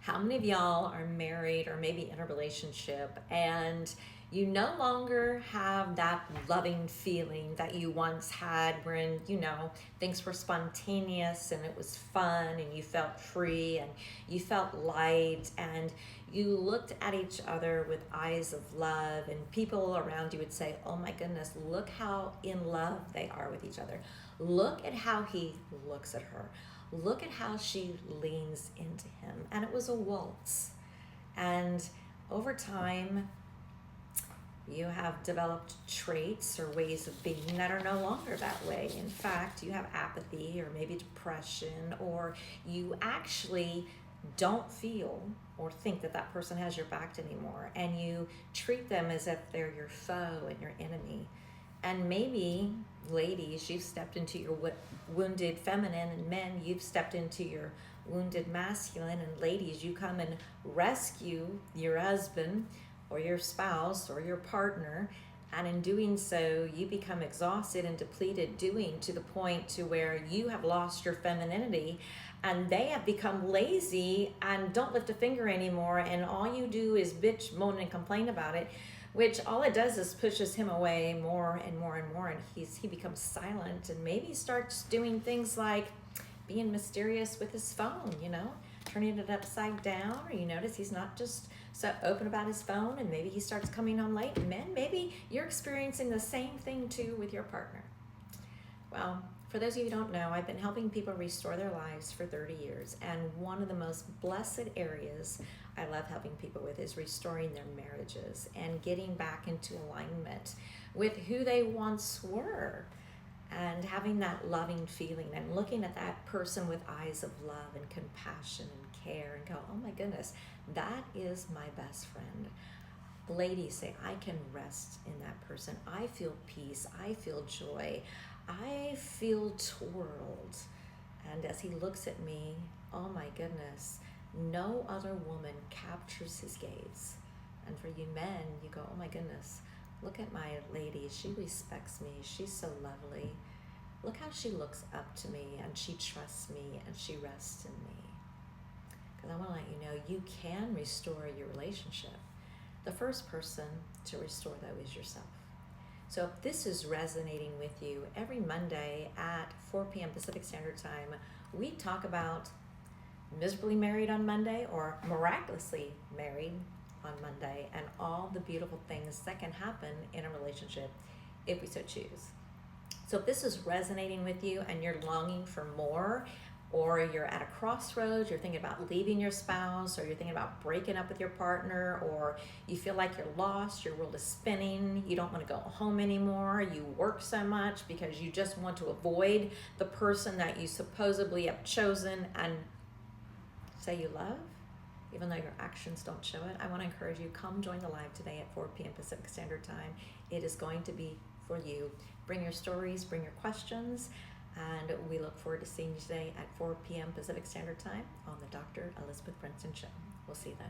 How many of y'all are married or maybe in a relationship and you no longer have that loving feeling that you once had when, things were spontaneous and it was fun and you felt free and you felt light and you looked at each other with eyes of love, and people around you would say, oh my goodness, look how in love they are with each other. Look at how he looks at her. Look at how she leans into him. And it was a waltz. And over time, you have developed traits or ways of being that are no longer that way. In fact, you have apathy or maybe depression, or you actually don't feel or think that that person has your back anymore, and you treat them as if they're your foe and your enemy. And maybe, ladies, you've stepped into your wounded feminine, and men, you've stepped into your wounded masculine, and ladies, you come and rescue your husband or your spouse or your partner, and in doing so, you become exhausted and depleted, to the point to where you have lost your femininity, and they have become lazy and don't lift a finger anymore, and all you do is bitch, moan, and complain about it, which all it does is pushes him away more and more and more, and he becomes silent, and maybe starts doing things like being mysterious with his phone, turning it upside down, or you notice he's not just so open about his phone, and maybe he starts coming home late. And men, maybe you're experiencing the same thing too with your partner. Well, for those of you who don't know, I've been helping people restore their lives for 30 years, and one of the most blessed areas I love helping people with is restoring their marriages and getting back into alignment with who they once were, and having that loving feeling and looking at that person with eyes of love and compassion and care and go, oh my goodness, that is my best friend. Ladies, say, I can rest in that person. I feel peace. I feel joy. I feel twirled. And as he looks at me, oh my goodness, no other woman captures his gaze. And for you men, you go, oh my goodness, look at my lady. She respects me. She's so lovely. Look how she looks up to me, and she trusts me, and she rests in me. Because I want to let you know, you can restore your relationship. The first person to restore, though, is yourself. So if this is resonating with you, every Monday at 4 p.m. Pacific Standard Time, we talk about miserably married on Monday or miraculously married on Monday, and all the beautiful things that can happen in a relationship if we so choose. So if this is resonating with you and you're longing for more, or you're at a crossroads, you're thinking about leaving your spouse, or you're thinking about breaking up with your partner, or you feel like you're lost, your world is spinning, you don't want to go home anymore, you work so much because you just want to avoid the person that you supposedly have chosen and say you love, even though your actions don't show it, I want to encourage you, come join the live today at 4 p.m. Pacific Standard Time. It is going to be for you. Bring your stories, bring your questions, and we look forward to seeing you today at 4 p.m. Pacific Standard Time on the Dr. Elizabeth Brinson Show. We'll see you then.